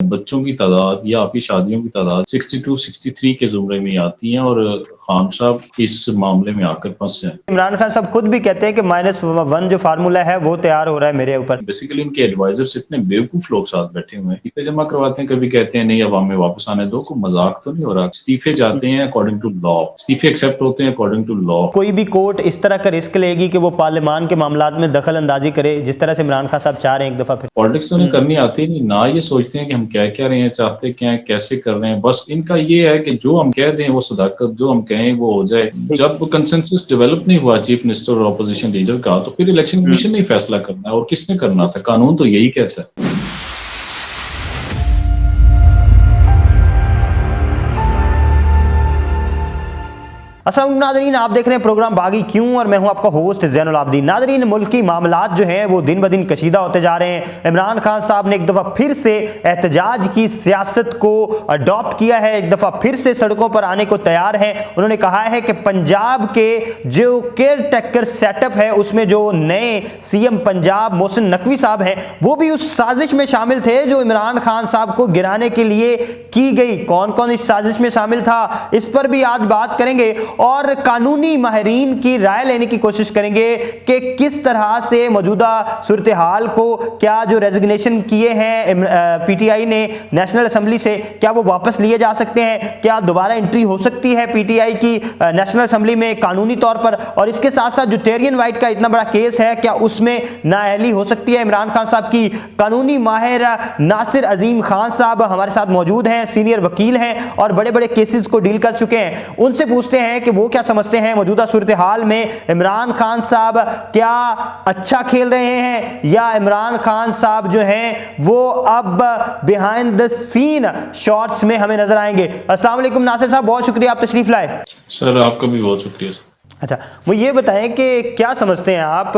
बच्चों की तादाद या आपकी शादियों की तादाद 62-63 के ज़ुमरे में आती हैं और खान साहब इस मामले में आकर फंस जाएं। इमरान खान साहब खुद भी कहते हैं कि -1 जो फार्मूला है वो तैयार हो रहा है मेरे ऊपर। बेसिकली उनके एडवाइजर्स इतने बेवकूफ लोग साथ बैठे हुए हैं, इस्तीफे जमा करवाते हैं, कभी कहते हैं नहीं अब हमें वापस आने दो, कोई मजाक तो नहीं हो रहा। इस्तीफे जाते हैं अकॉर्डिंग टू लॉ, इस्तीफे एक्सेप्ट होते हैं अकॉर्डिंग टू लॉ। कोई भी कोर्ट इस तरह का रिस्क लेगी कि वो पार्लियामान के मामलात में दखल अंदाजी करे जिस तरह से इमरान खान साहब चाह रहे हैं एक दफा फिर? पॉलिटिक्स तो उन्हें करनी आती नहीं, ना ये सोचते हैं कि हम क्या क्या रहे हैं, चाहते क्या है, कैसे कर रहे हैं। बस इनका ये है कि जो हम कह दें वो सदाकत, जो हम कहें वो हो जाए। जब कंसेंसस डेवलप नहीं हुआ चीफ मिनिस्टर और अपोजिशन लीडर का, तो फिर इलेक्शन कमीशन ने ही फैसला करना है, और किसने करना था? कानून तो यही कहता है। अस्सलाम नादरीन, आप देख रहे हैं प्रोग्राम बागी क्यों और मैं हूं आपका होस्ट ज़ैनुल आबदीन। नादरीन, मुल्की मामलात जो हैं वो दिन ब दिन कशीदा होते जा रहे हैं। इमरान खान साहब ने एक दफ़ा फिर से एहतजाज की सियासत को अडॉप्ट किया है, एक दफ़ा फिर से सड़कों पर आने को तैयार हैं। उन्होंने कहा है कि पंजाब के जो केयर टेकर सेटअप है उसमें जो नए CM पंजाब मोहसिन नकवी साहब हैं वो भी उस साजिश में शामिल थे जो इमरान खान साहब को गिराने के लिए की गई। कौन कौन इस साजिश में शामिल था इस पर भी आज बात करेंगे और कानूनी माहिरीन की राय लेने की कोशिश करेंगे कि किस तरह से मौजूदा सूरत हाल को, क्या जो रेजिग्नेशन किए हैं PTI ने नेशनल असेंबली से, क्या वो वापस लिए जा सकते हैं, क्या दोबारा एंट्री हो सकती है PTI की नेशनल असेंबली में कानूनी तौर पर, और इसके साथ साथ जो टेरियन वाइट का इतना बड़ा केस है क्या उसमें नाअहली हो सकती है इमरान खान साहब की। कानूनी माहिर नासिर अजीम खान साहब हमारे साथ मौजूद हैं, सीनियर वकील हैं और बड़े बड़े केसेस को डील कर चुके हैं। उनसे पूछते हैं कि वो क्या समझते हैं मौजूदा सूरत हाल में, इमरान खान साहब क्या अच्छा खेल रहे हैं या इमरान खान साहब जो हैं वो अब बिहाइंड द सीन शॉट्स में हमें नजर आएंगे। अस्सलाम वालेकुम नासिर साहब, बहुत शुक्रिया आप तशरीफ लाए। सर आपका भी बहुत शुक्रिया। अच्छा, वो ये बताएं कि क्या समझते हैं आप,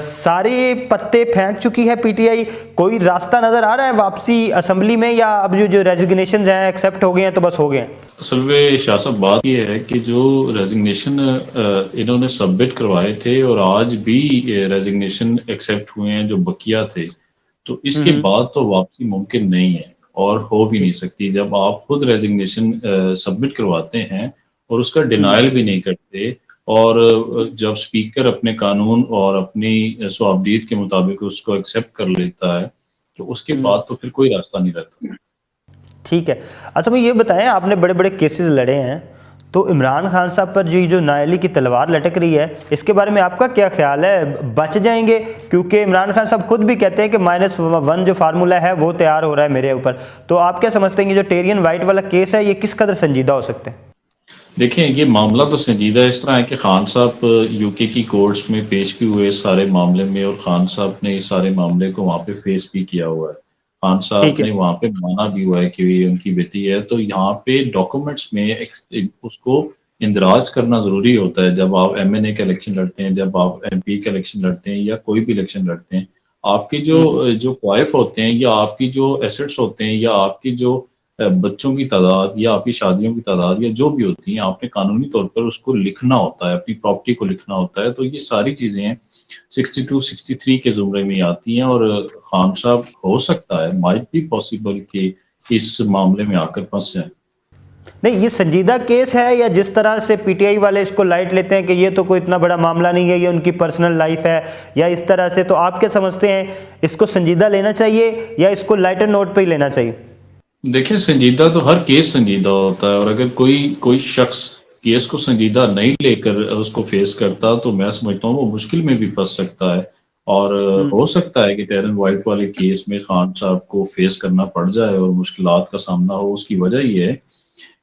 सारे पत्ते फेंक चुकी है PTI, कोई रास्ता नजर आ रहा है वापसी असेंबली में, या अब जो रेजिग्नेशन हैं एक्सेप्ट हो गए हैं तो बस हो गए हैं? असल में शाह साहब बात यह है कि जो रेजिग्नेशन इन्होंने सबमिट करवाए थे और आज भी रेजिग्नेशन एक्सेप्ट हुए हैं जो बकिया थे, तो इसके बाद तो वापसी मुमकिन नहीं है और हो भी नहीं सकती। जब आप खुद रेजिग्नेशन सबमिट करवाते हैं और उसका डिनायल भी नहीं करते, और जब स्पीकर अपने कानून और अपनी स्वाबदीद के मुताबिक उसको एक्सेप्ट कर लेता है, तो उसके बाद तो फिर कोई रास्ता नहीं रहता। ठीक है। अच्छा, मुझे ये बताएं, आपने बड़े बड़े केसेस लड़े हैं, तो इमरान खान साहब पर जो नाअहली की तलवार लटक रही है इसके बारे में आपका क्या ख्याल है? बच जाएंगे? क्योंकि इमरान खान साहब खुद भी कहते हैं कि -1 जो फार्मूला है वो तैयार हो रहा है मेरे ऊपर। तो आप क्या समझते हैं कि जो टेरियन वाइट वाला केस है ये किस कदर संजीदा हो सकते हैं? देखें, ये मामला तो संजीदा इस तरह है कि खान साहब UK की कोर्ट्स में पेश भी हुए सारे मामले में, और खान साहब ने इस सारे मामले को वहाँ पे फेस भी किया हुआ है। खान साहब ने वहाँ पे माना भी हुआ है कि ये उनकी बेटी है। तो यहाँ पे डॉक्यूमेंट्स में उसको इंदराज करना ज़रूरी होता है। जब आप MNA का इलेक्शन लड़ते हैं, जब आप MP का इलेक्शन लड़ते हैं या कोई भी इलेक्शन लड़ते हैं, आपकी जो क्वाइफ होते हैं या आपकी जो एसेट्स होते हैं या आपकी जो बच्चों की तादाद या आपकी शादियों की तादाद या जो भी होती हैं, आपने कानूनी तौर पर उसको लिखना होता है, अपनी प्रॉपर्टी को लिखना होता है। तो ये सारी चीज़ें 62-63 के ज़ुमरे में आती हैं और खान साहब हो सकता है, माइट बी पॉसिबल कि इस मामले में आकर फंस जाएं। नहीं, ये संजीदा केस है या जिस तरह से PTI वाले इसको लाइट लेते हैं कि ये तो कोई इतना बड़ा मामला नहीं है, ये उनकी पर्सनल लाइफ है, या इस तरह से, तो आप क्या समझते हैं, इसको संजीदा लेना चाहिए या इसको लाइटर नोट पे ही लेना चाहिए? देखिए, संजीदा तो हर केस संजीदा होता है, और अगर कोई शख्स केस को संजीदा नहीं लेकर उसको फेस करता तो मैं समझता हूँ वो मुश्किल में भी फंस सकता है। और हो सकता है कि टेरियन वाइट वाले केस में खान साहब को फेस करना पड़ जाए और मुश्किलात का सामना हो। उसकी वजह ये है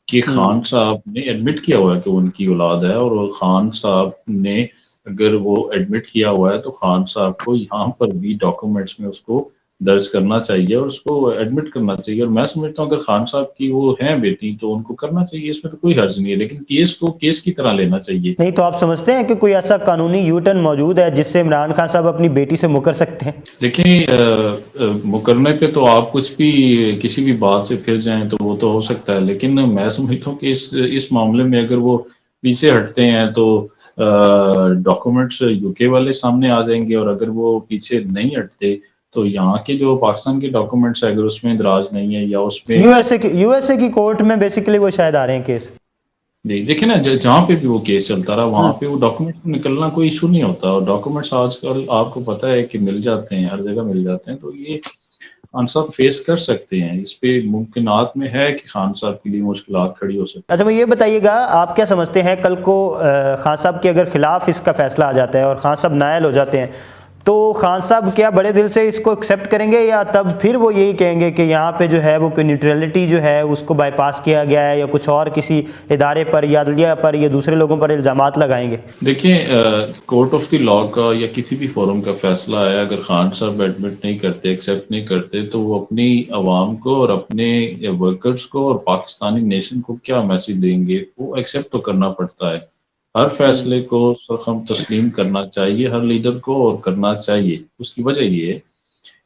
कि खान साहब ने एडमिट किया हुआ है कि उनकी औलाद है, और खान साहब ने अगर वो एडमिट किया हुआ है तो खान साहब को यहाँ पर भी डॉक्यूमेंट्स में उसको दर्ज करना चाहिए और उसको एडमिट करना चाहिए। और मैं समझता हूँ अगर खान साहब की वो हैं बेटी तो उनको करना चाहिए, इसमें तो कोई हर्ज नहीं है, लेकिन केस को केस की तरह लेना चाहिए। नहीं, तो आप समझते हैं कि कोई ऐसा कानूनी U-टर्न मौजूद है जिससे इमरान खान साहब अपनी बेटी से मुकर सकते हैं? देखिए, मुकरने पे तो आप कुछ भी किसी भी बात से फिर जाएं तो वो तो हो सकता है, लेकिन मैं समझता हूँ कि इस मामले में अगर वो पीछे हटते हैं तो डॉक्यूमेंट्स UK वाले सामने आ जाएंगे, और अगर वो पीछे नहीं हटते तो यहाँ के जो पाकिस्तान के डॉक्यूमेंट्स अगर उसमें दराज नहीं है या उसमें यूएसए की कोर्ट में बेसिकली वो शायद आ रहे हैं केस। देखिए ना, जहाँ पे भी वो केस चलता रहा वहाँ पे वो डॉक्यूमेंट निकलना कोई इशू नहीं होता, और डॉक्यूमेंट्स आजकल आपको पता है कि मिल जाते हैं, हर जगह मिल जाते हैं। तो ये खान साहब फेस कर सकते हैं, इस पे मुमकिनात में है कि खान साहब के लिए मुश्किलात खड़ी हो सकती अच्छा, मुझे ये बताइएगा, आप क्या समझते हैं कल को खान साहब के अगर खिलाफ इसका फैसला आ जाता है और खान साहब नायल हो जाते हैं, तो खान साहब क्या बड़े दिल से इसको एक्सेप्ट करेंगे, या तब फिर वो यही कहेंगे कि यहाँ पे जो है वो कोई न्यूट्रलिटी जो है उसको बाईपास किया गया है, या कुछ और किसी इदारे पर या अदलिया पर या दूसरे लोगों पर इल्ज़ामात लगाएंगे? देखिए, कोर्ट ऑफ द लॉ का या किसी भी फोरम का फैसला है, अगर खान साहब एडमिट नहीं करते, एक्सेप्ट नहीं करते, तो वो अपनी आवाम को और अपने वर्कर्स को और पाकिस्तानी नेशन को क्या मैसेज देंगे? वो एक्सेप्ट तो करना पड़ता है। हर फैसले को सरखम तस्लीम करना चाहिए हर लीडर को, और करना चाहिए। उसकी वजह ये है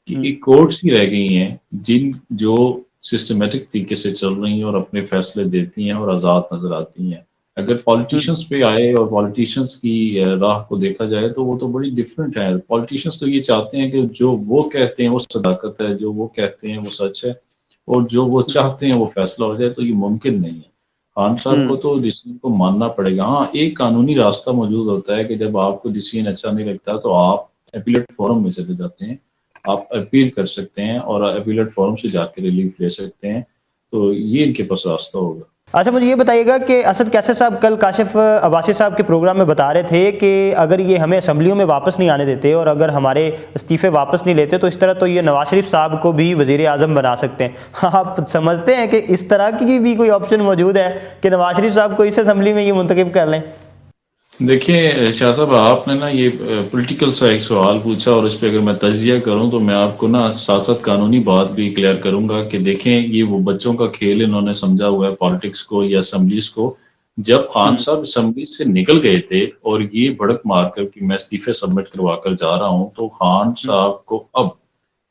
कि एक कोर्ट्स ही रह गई हैं जो सिस्टमेटिक तरीके से चल रही हैं और अपने फैसले देती हैं और आज़ाद नजर आती हैं। अगर पॉलिटिशियंस पे आए और पॉलिटिशियंस की राह को देखा जाए तो वो तो बड़ी डिफरेंट है। पॉलिटिशियंस तो ये चाहते हैं कि जो वो कहते हैं वो सदाकत है, जो वो कहते हैं वो सच है, और जो वो चाहते हैं वो फैसला हो जाए, तो ये मुमकिन नहीं है। खान साहब को तो डिसीजन को मानना पड़ेगा। हाँ, एक कानूनी रास्ता मौजूद होता है कि जब आपको डिसीजन अच्छा नहीं लगता तो आप अपीलेट फोरम में चले जाते हैं, आप अपील कर सकते हैं और अपीलेट फोरम से जाकर रिलीफ ले सकते हैं। तो ये इनके पास रास्ता होगा। अच्छा, मुझे ये बताइएगा कि असद कैसर साहब कल काशिफ अब्बासी साहब के प्रोग्राम में बता रहे थे कि अगर ये हमें असम्बलियों में वापस नहीं आने देते और अगर हमारे इस्तीफ़े वापस नहीं लेते तो इस तरह तो ये नवाज शरीफ साहब को भी वज़ीर आज़म बना सकते हैं। आप समझते हैं कि इस तरह की भी कोई ऑप्शन मौजूद है कि नवाज शरीफ साहब को इस असम्बली में ये मुंतखब कर लें? देखिए शाह साहब, आपने ना ये पॉलिटिकल सा एक सवाल पूछा, और इस पे अगर मैं तजिया करूं तो मैं आपको ना साथ साथ कानूनी बात भी क्लियर करूंगा कि देखें, ये वो बच्चों का खेल इन्होंने समझा हुआ है पॉलिटिक्स को या असम्बलीज को। जब खान साहब असम्बली से निकल गए थे और ये भड़क मारकर कि मैं इस्तीफे सबमिट करवा कर जा रहा हूं, तो खान साहब को अब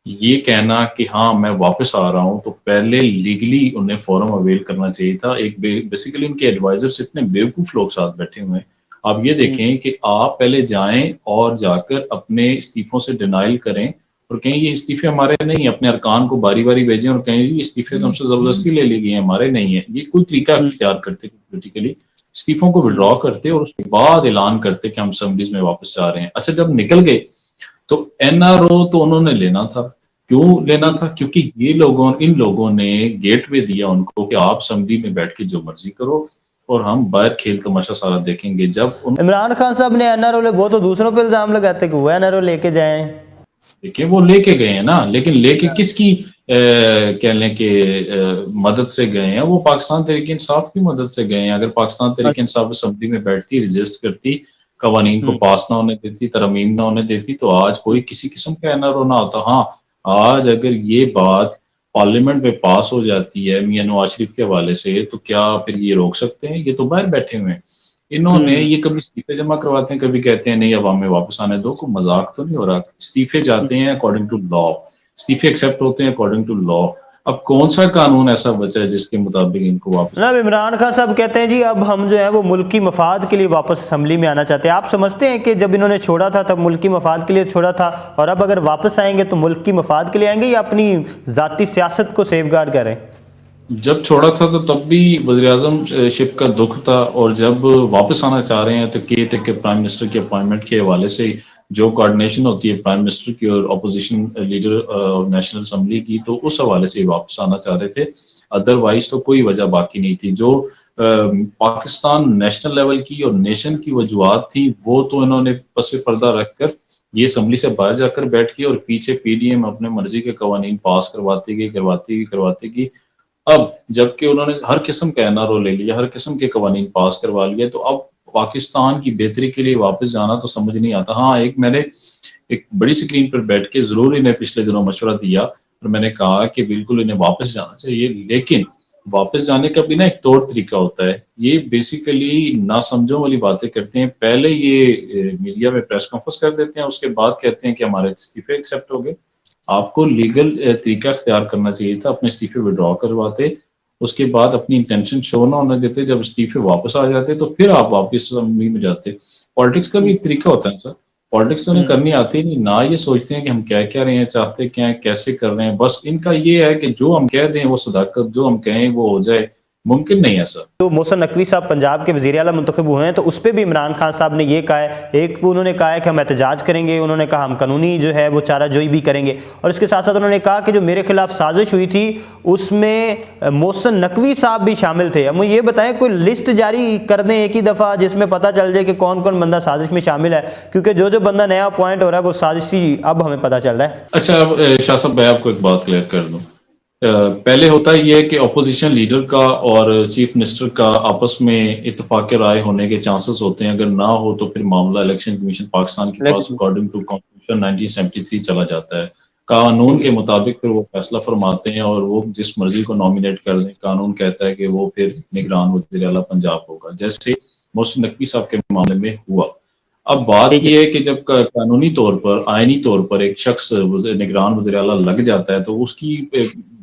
ये कहना कि हाँ मैं वापस आ रहा हूं, तो पहले लीगली उन्हें फॉर्म अवेल करना चाहिए था। एक बेसिकली उनके एडवाइजर्स इतने बेवकूफ लोग साथ बैठे हुए हैं। आप ये देखें कि आप पहले जाएं और जाकर अपने इस्तीफों से डिनाइल करें और कहें ये इस्तीफे हमारे नहीं, अपने अरकान को बारी बारी भेजें और कहें ये इस्तीफे तो हमसे जबरदस्ती ले लिए गए हैं, हमारे नहीं है। ये कोई तरीका अख्तियार करते पोलिटिकली, इस्तीफों को विड्रॉ करते और उसके बाद ऐलान करते कि हम असम्बलीज में वापस जा रहे हैं। अच्छा, जब निकल गए तो एनआरओ तो उन्होंने लेना था। क्यों लेना था? क्योंकि इन लोगों ने गेटवे दिया उनको कि आप असम्बली में बैठ के जो मर्जी करो और हम बाहर खेल तमाशा सारा देखेंगे। जब इमरान खान साहब ने एनआरओ ले, वो तो दूसरों पे इल्जाम लगाते कि वो एनआरओ लेके जाए। देखिए, वो लेके गए हैं ना, लेकिन लेके किसकी कह लें कि मदद से गए हैं? वो पाकिस्तान तहरीक इंसाफ की मदद से गए हैं। अगर पाकिस्तान तहरीक इंसाफ असम्बली में बैठती, रजिस्ट करती, कवानीन को पास ना होने देती, तरमीम ना होने देती, तो आज कोई किसी किस्म का एनआरओ ना होता। हाँ, आज अगर ये बात पार्लियामेंट में पास हो जाती है मियां नवाज शरीफ के हवाले से, तो क्या फिर ये रोक सकते हैं? ये तो बाहर बैठे हुए हैं। इन्होंने ये कभी इस्तीफे जमा करवाते हैं, कभी कहते हैं नहीं अब हमें वापस आने दो। कोई मजाक तो नहीं हो रहा? इस्तीफे जाते हैं अकॉर्डिंग टू लॉ, इस्तीफे एक्सेप्ट होते हैं अकॉर्डिंग टू लॉ। अब कौन सा कानून ऐसा बचा है जिसके मुताबिक इनको वापस? जनाब, इमरान खान साहब कहते हैं जी अब हम जो है वो मुल्की मफाद के लिए वापस असम्बली में आना चाहते हैं। आप समझते हैं कि जब इन्होंने छोड़ा था तब मुल्की मफाद के लिए छोड़ा था, और अब अगर वापस आएंगे तो मुल्की मफाद के लिए आएंगे या अपनी ज़ाती सियासत को सेफगार्ड करें? जब छोड़ा था तो तब भी वज़ीर-ए-आज़म शिप का दुख था, और जब वापस आना चाह रहे हैं तो केयर टेकर प्राइम मिनिस्टर के अपॉइंटमेंट के हवाले से जो कोऑर्डिनेशन होती है प्राइम मिनिस्टर की और अपोजिशन लीडर नेशनल असम्बली की, तो उस हवाले से वापस आना चाह रहे थे। अदरवाइज तो कोई वजह बाकी नहीं थी। जो पाकिस्तान नेशनल लेवल की और नेशन की वजूहत थी, वो तो इन्होंने पसे पर्दा रखकर ये असम्बली से बाहर जाकर बैठ के और पीछे पीडीएम अपने मर्जी के कवानीन पास करवाती गई। अब जबकि उन्होंने हर किस्म का एनआरओ ले लिया, हर किस्म के कवानीन पास करवा लिए, तो अब पाकिस्तान की बेहतरी के लिए वापस जाना तो समझ नहीं आता। हाँ, मैंने एक बड़ी स्क्रीन पर बैठ के जरूर इन्हें पिछले दिनों मशवरा दिया और मैंने कहा कि बिल्कुल इन्हें वापस जाना चाहिए, लेकिन वापस जाने का भी ना एक तौर तरीका होता है। ये बेसिकली नासमझों वाली बातें करते हैं। पहले ये मीडिया में प्रेस कॉन्फ्रेंस कर देते हैं, उसके बाद कहते हैं कि हमारे इस्तीफे एक्सेप्ट हो गए। आपको लीगल तरीका अख्तियार करना चाहिए था, अपने इस्तीफे विड्रॉ करवाते, उसके बाद अपनी इंटेंशन शो ना होने देते, जब इस्तीफे वापस आ जाते तो फिर आप वापस असम्बली में जाते। पॉलिटिक्स का भी एक तरीका होता है सर। पॉलिटिक्स तो उन्हें करनी आती नहीं, ना ये सोचते हैं कि हम क्या कह रहे हैं, चाहते क्या हैं, कैसे कर रहे हैं। बस इनका ये है कि जो हम कह दें वो सदाकत, जो हम कहें वो हो जाए। मुमकिन नहीं है सर। तो मोहसिन नकवी साहब पंजाब के वज़ीर आला मुंतखब हुए हैं, तो उस पर भी इमरान खान साहब ने ये कहा है, एक उन्होंने कहा है कि हम एहतजाज करेंगे, उन्होंने कहा हम कानूनी जो है वो चाराजोई भी करेंगे, और इसके साथ साथ उन्होंने कहा कि जो मेरे खिलाफ साजिश हुई थी उसमें मोहसिन नकवी साहब भी शामिल थे। अब मुझे ये बताएं, कोई लिस्ट जारी कर दें एक ही दफ़ा जिसमें पता चल जाए कि कौन कौन बंदा साजिश में शामिल है, क्योंकि जो जो बंदा नया अपॉइंट हो रहा है वो साजिशी अब हमें पता चल रहा है। अच्छा, शाह साहब मैं आपको एक बात क्लियर कर दूं। पहले होता ही है कि अपोजिशन लीडर का और चीफ मिनिस्टर का आपस में इत्तेफाक राय होने के चांसेस होते हैं। अगर ना हो तो फिर मामला इलेक्शन कमीशन पाकिस्तान के पास अकॉर्डिंग टू कॉन्स्टिट्यूशन 1973 चला जाता है। कानून के मुताबिक फिर वो फैसला फरमाते हैं और वो जिस मर्जी को नॉमिनेट कर दें। कानून कहता है कि वो फिर निगरान वज़ीर आला पंजाब होगा, जैसे मोहसिन नकवी साहब के मामले में हुआ। अब बात यह है कि जब कानूनी तौर पर, आईनी तौर पर एक शख्स निगरान वज़ीर आला लग जाता है, तो उसकी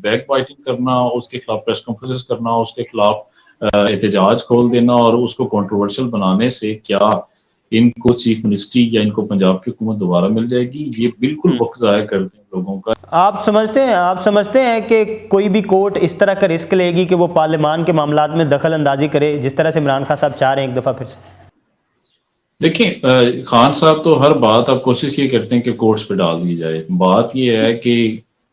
बैक बाइटिंग करना, उसके खिलाफ प्रेस कॉन्फ्रेंस करना, उसके खिलाफ एहतजाज खोल देना और उसको कंट्रोवर्शियल बनाने से क्या इनको चीफ मिनिस्ट्री या इनको पंजाब की हुकूमत दोबारा मिल जाएगी? ये बिल्कुल वक्त ज़ाया करते हैं लोगों का। आप समझते हैं कि कोई भी कोर्ट इस तरह का रिस्क लेगी कि वो पार्लियामान के मामलात में दखल अंदाजी करे, जिस तरह से इमरान खान साहब चाह रहे हैं एक दफ़ा फिर से? देखिए, खान साहब तो हर बात अब कोशिश ये करते हैं कि कोर्ट्स पे डाल दी जाए। बात ये है कि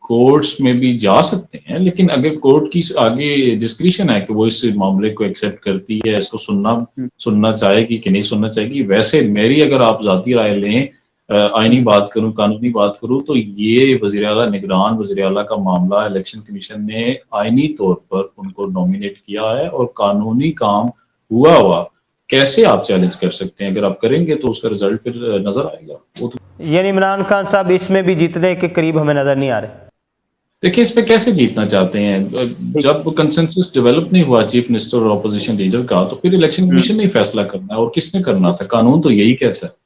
कोर्ट्स में भी जा सकते हैं, लेकिन अगर कोर्ट की आगे डिस्क्रिशन है कि वो इस मामले को एक्सेप्ट करती है, इसको सुनना चाहेगी कि नहीं सुनना चाहेगी। वैसे मेरी अगर आप ज़ाती राय लें, आईनी बात करूं, कानूनी बात करूं, तो ये वज़ीर आला, निगरान वज़ीर आला का मामला इलेक्शन कमीशन ने आईनी तौर पर उनको नॉमिनेट किया है और कानूनी काम हुआ कैसे आप चैलेंज कर सकते हैं? अगर आप करेंगे तो उसका रिजल्ट फिर नजर आएगा। वो तो यानी इमरान खान साहब इसमें भी जीतने के करीब हमें नजर नहीं आ रहे। देखिए, इस पे कैसे जीतना चाहते हैं? जब कंसेंसस डेवलप नहीं हुआ चीफ मिनिस्टर और अपोजिशन लीडर का, तो फिर इलेक्शन कमीशन ने फैसला करना है, और किसने करना था? कानून तो यही कहता है।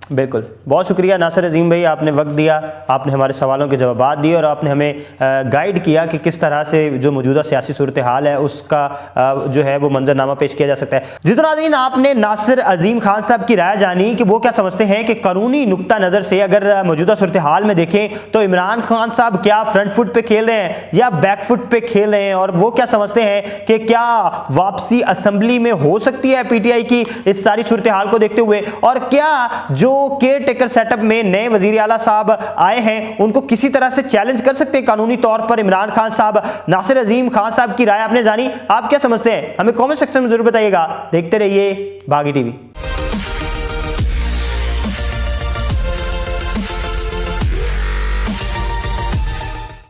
बिल्कुल, बहुत शुक्रिया नासिर अजीम भाई, आपने वक्त दिया, आपने हमारे सवालों के जवाब दिए और आपने हमें गाइड किया कि किस तरह से जो मौजूदा सियासी सूरत हाल है उसका जो है वो मंजरनामा पेश किया जा सकता है। जितना नाज़रीन आपने नासिर अजीम खान साहब की राय जानी कि वो क्या समझते हैं कि कानूनी नुक्ता नज़र से अगर मौजूदा सूरत हाल में देखें तो इमरान खान साहब क्या फ्रंट फुट पर खेल रहे हैं या बैक फुट पर खेल रहे हैं, और वो क्या समझते हैं कि क्या वापसी असम्बली में हो सकती है PTI की इस सारी सूरत हाल को देखते हुए, और क्या जो केयर टेकर सेटअप में नए वजीर आला साहब आए हैं उनको किसी तरह से चैलेंज कर सकते हैं कानूनी तौर पर इमरान खान साहब। नासिर अजीम खान साहब की राय आपने जानी, आप क्या समझते हैं हमें कमेंट सेक्शन में जरूर बताइएगा। देखते रहिए बागी TV।